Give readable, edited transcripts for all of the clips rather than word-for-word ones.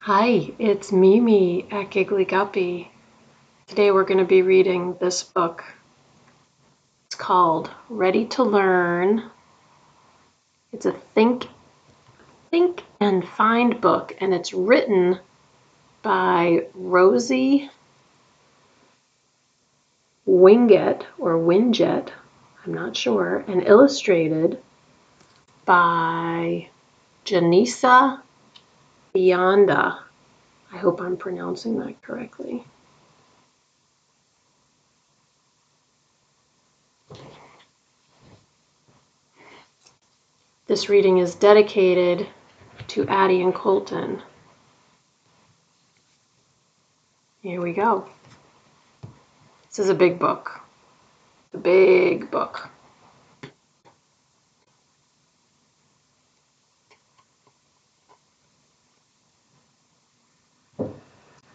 Hi, it's Mimi at Giggly Guppy. Today we're going to be reading this book. It's called Ready to Learn. It's a think and find book, and it's written by Rosie Winget or Winget, I'm not sure, and illustrated by Junissa Bianda. I hope I'm pronouncing that correctly. This reading is dedicated to Addie and Colton. Here we go. This is a big book. A big book.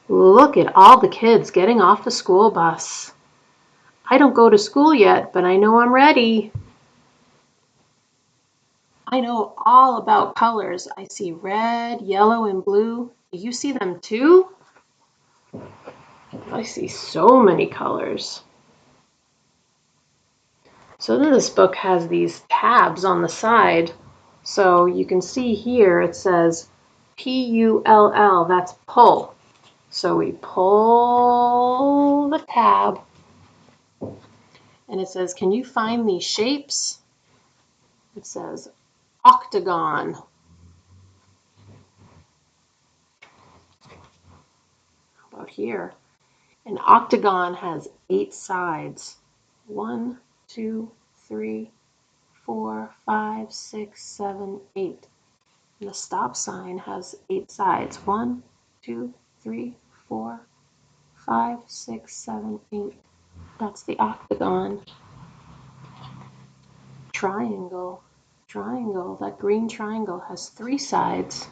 Look at all the kids getting off the school bus. I don't go to school yet, but I know I'm ready. I know all about colors. I see red, yellow, and blue. Do you see them too? I see so many colors. So this book has these tabs on the side. So you can see here it says P-U-L-L, that's pull. So we pull the tab and it says, can you find these shapes? It says octagon. How about here? An octagon has 8 sides. 1, 2, 3, 4, 5, 6, 7, 8. And the stop sign has 8 sides. 1, 2, 3, 4, 5, 6, 7, 8. That's the octagon. Triangle. Triangle. That green triangle has 3 sides.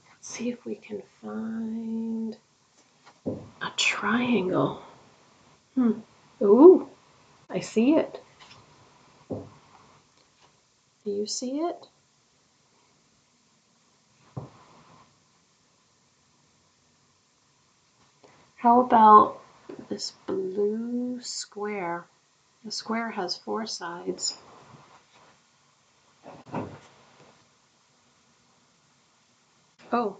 Let's see if we can find a triangle. Ooh, I see it. Do you see it? How about this blue square? The square has 4 sides. Oh,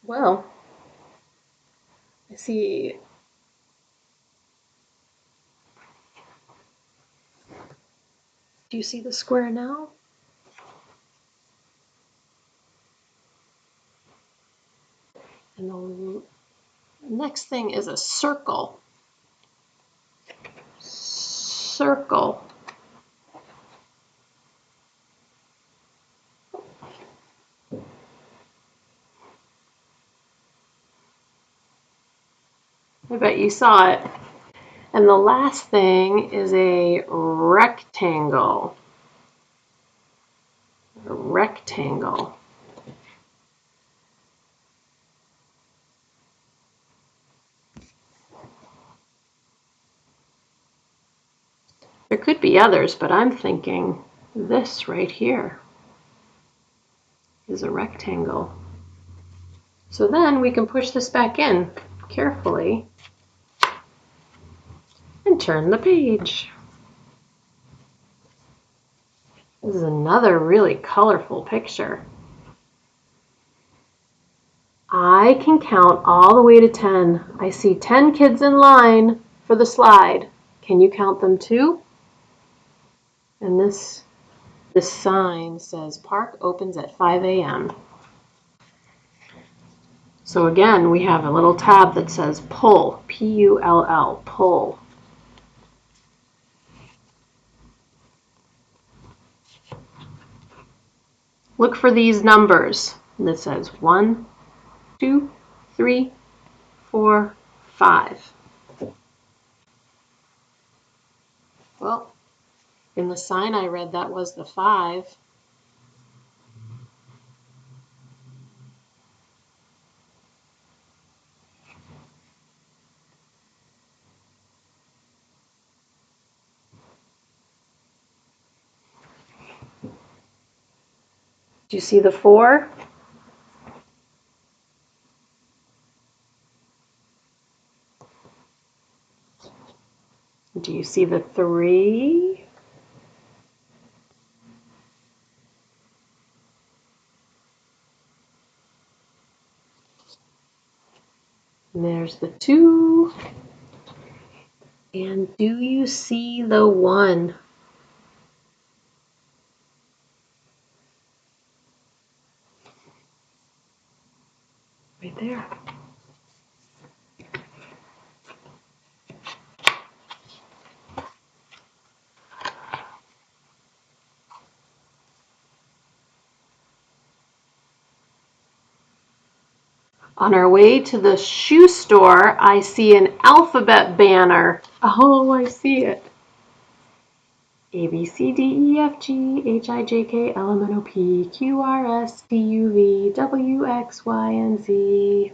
well, I see. Do you see the square now? And the next thing is a circle. Circle. I bet you saw it. And the last thing is a rectangle. A rectangle. There could be others, but I'm thinking this right here is a rectangle. So then we can push this back in carefully and turn the page. This is another really colorful picture. I can count all the way to 10. I see 10 kids in line for the slide. Can you count them too? And this sign says park opens at 5 a.m. So again, we have a little tab that says pull, P-U-L-L, pull. Look for these numbers. And it says 1, 2, 3, 4, 5. Well, in the sign I read that was the 5. Do you see the 4? you see the 3? And there's the 2. And do you see the 1? Right there. On our way to the shoe store, I see an alphabet banner. Oh, I see it. A, B, C, D, E, F, G, H, I, J, K, L, M, N, O, P, Q, R, S, T, U, V, W, X, Y, and Z.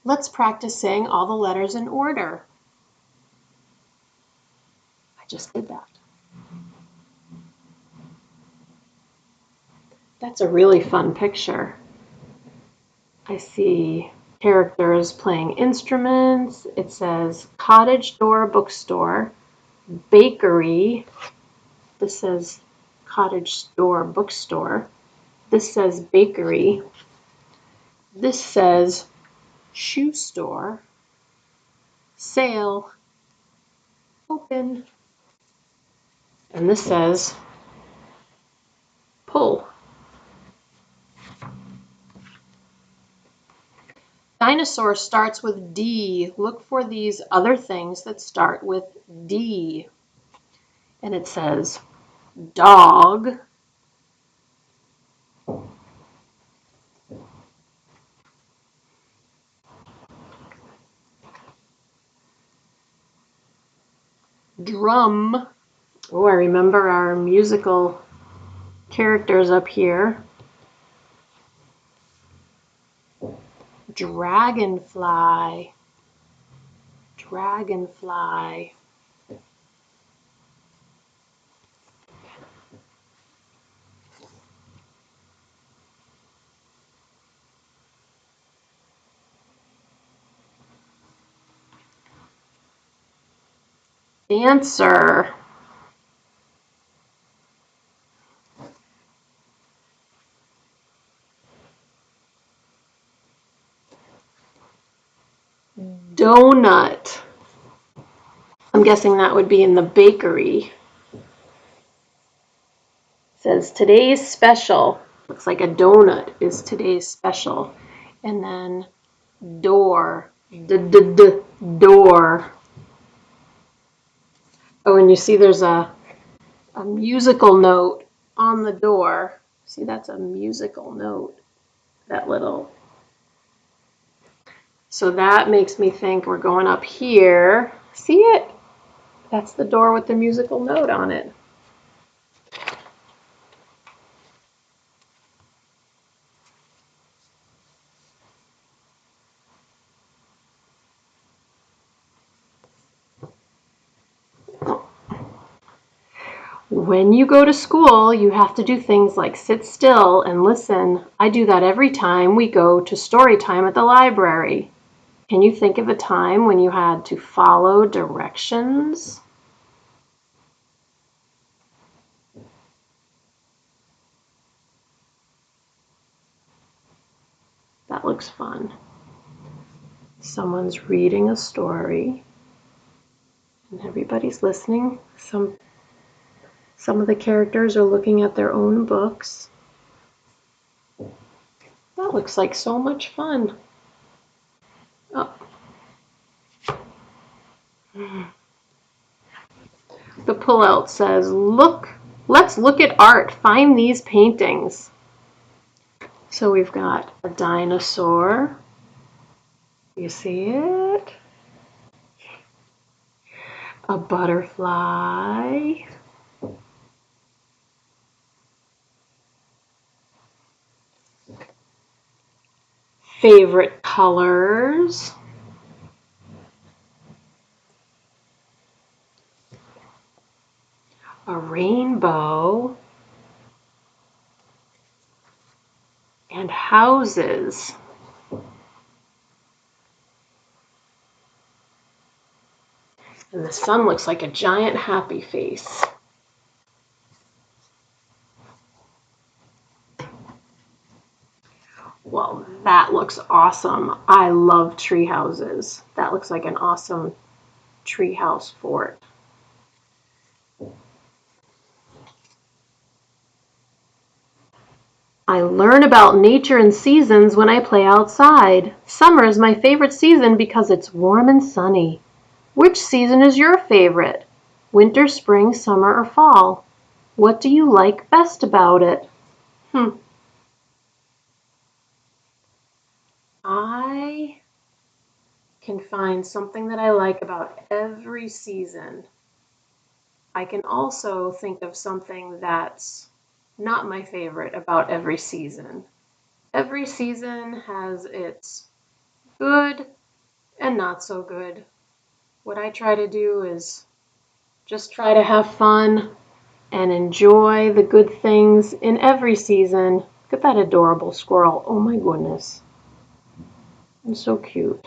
Let's practice saying all the letters in order. I just did that. That's a really fun picture. I see characters playing instruments. It says cottage door bookstore, bakery. This says cottage door bookstore. This says bakery. This says shoe store, sale, open. And this says pull. Dinosaur starts with D. Look for these other things that start with D. And it says dog, drum. Oh, I remember our musical characters up here. Dragonfly, dragonfly. Dancer. Donut. I'm guessing that would be in the bakery. It says today's special. Looks like a donut is today's special. And then door. Door. Oh, and you see there's a musical note on the door. See, that's a musical note. That little. So that makes me think we're going up here. See it? That's the door with the musical note on it. When you go to school, you have to do things like sit still and listen. I do that every time we go to story time at the library. Can you think of a time when you had to follow directions? That looks fun. Someone's reading a story and everybody's listening. Some of the characters are looking at their own books. That looks like so much fun. Oh. The pullout says, let's look at art. Find these paintings. So we've got a dinosaur. You see it? A butterfly. Favorite colors. A rainbow. And houses. the sun looks like a giant happy face. Well, that looks awesome. I love tree houses. That looks like an awesome tree house fort. I learn about nature and seasons when I play outside. Summer is my favorite season because it's warm and sunny. Which season is your favorite? Winter, spring, summer, or fall? What do you like best about it? I can find something that I like about every season. I can also think of something that's not my favorite about every season. Every season has its good and not so good. What I try to do is just try to have fun and enjoy the good things in every season. Look at that adorable squirrel. Oh my goodness. It's so cute.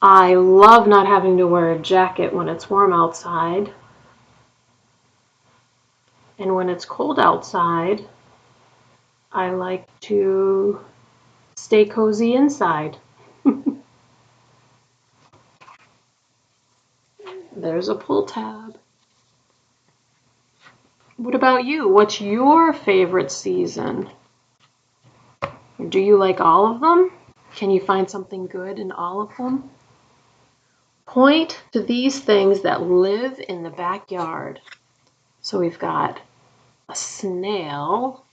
I love not having to wear a jacket when it's warm outside. And when it's cold outside, I like to stay cozy inside. There's a pull tab. What about you? What's your favorite season? Do you like all of them? Can you find something good in all of them? Point to these things that live in the backyard. So we've got a snail,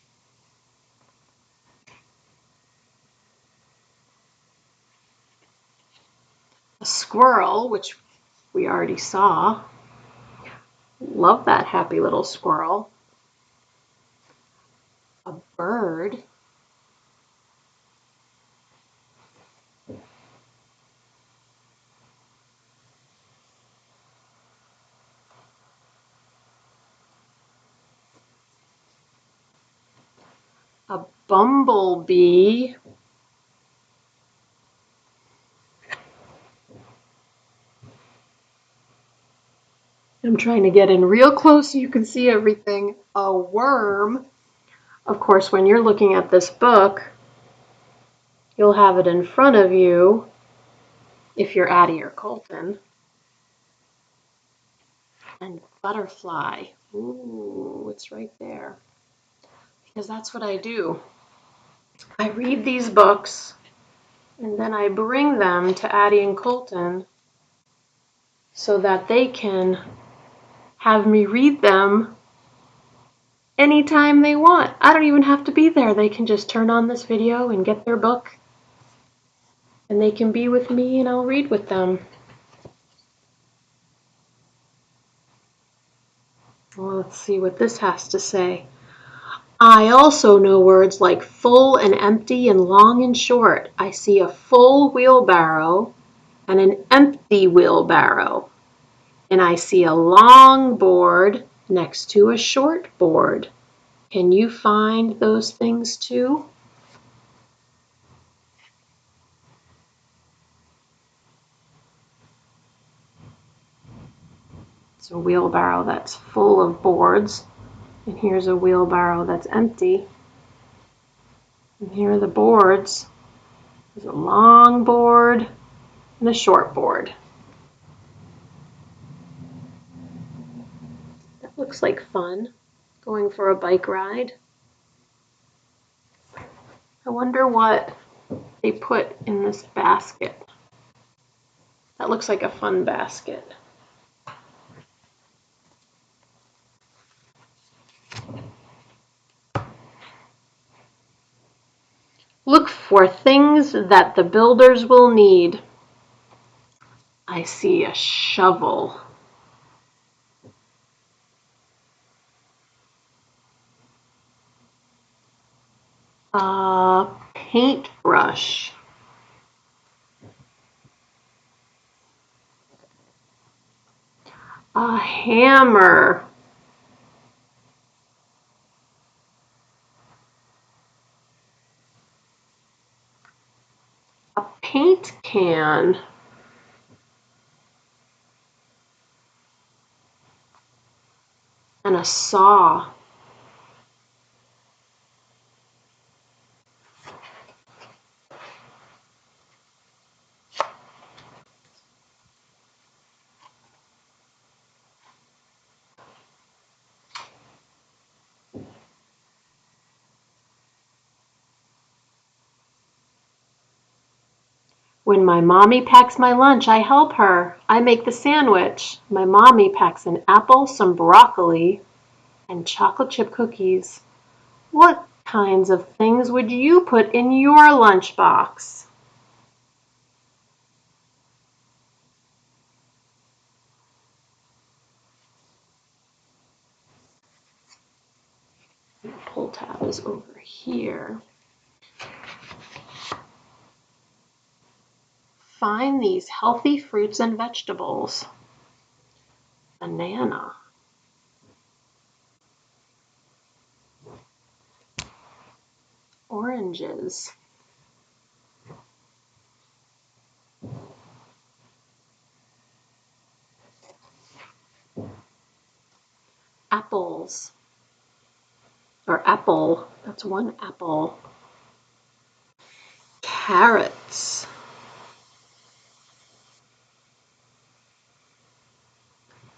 a squirrel, which we already saw. Love that happy little squirrel. A bird. A bumblebee. I'm trying to get in real close so you can see everything. A worm. Of course, when you're looking at this book, you'll have it in front of you if you're Addie or Colton. And butterfly. Ooh, it's right there. Because that's what I do. I read these books and then I bring them to Addie and Colton so that they can have me read them anytime they want. I don't even have to be there. They can just turn on this video and get their book and they can be with me and I'll read with them. Well, let's see what this has to say. I also know words like full and empty and long and short. I see a full wheelbarrow and an empty wheelbarrow. And I see a long board next to a short board. Can you find those things too? It's a wheelbarrow that's full of boards. And here's a wheelbarrow that's empty. And here are the boards. There's a long board and a short board. That looks like fun, going for a bike ride. I wonder what they put in this basket. That looks like a fun basket. Look for things that the builders will need. I see a shovel. A paintbrush. A hammer. A paint can. and a saw. When my mommy packs my lunch, I help her. I make the sandwich. My mommy packs an apple, some broccoli, and chocolate chip cookies. What kinds of things would you put in your lunchbox? The pull tab is over here. Find these healthy fruits and vegetables. Banana, oranges, apples, or apple, that's one apple, carrots,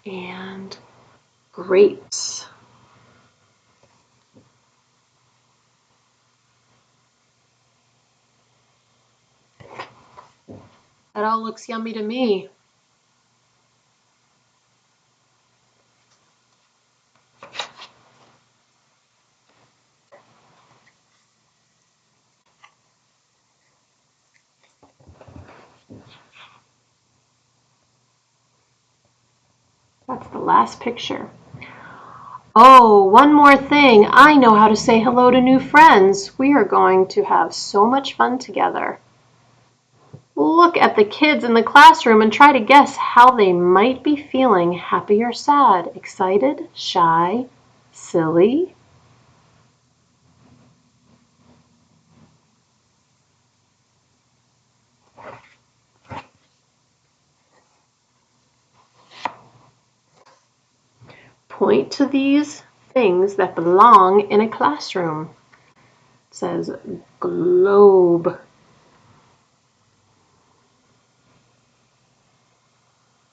and grapes. That all looks yummy to me. That's the last picture. Oh, one more thing. I know how to say hello to new friends. We are going to have so much fun together. Look at the kids in the classroom and try to guess how they might be feeling, happy or sad, excited, shy, silly. Point to these things that belong in a classroom. It says globe.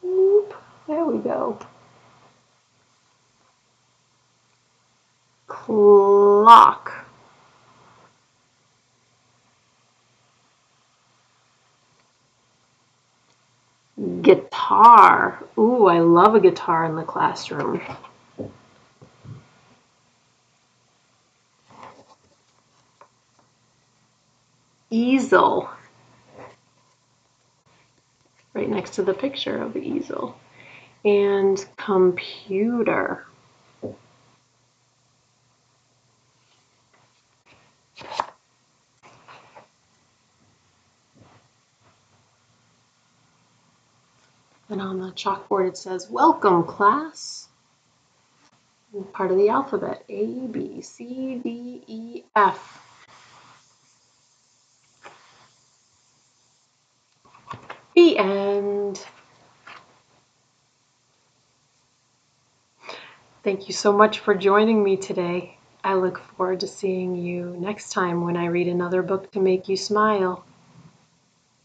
Oop, there we go. Clock. Guitar. Ooh, I love a guitar in the classroom. Easel. Right next to the picture of the easel. And computer. And on the chalkboard it says, welcome class. And part of the alphabet, A, B, C, D, E, F. The end. Thank you so much for joining me today. I look forward to seeing you next time when I read another book to make you smile.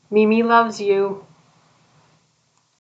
Mimi loves you.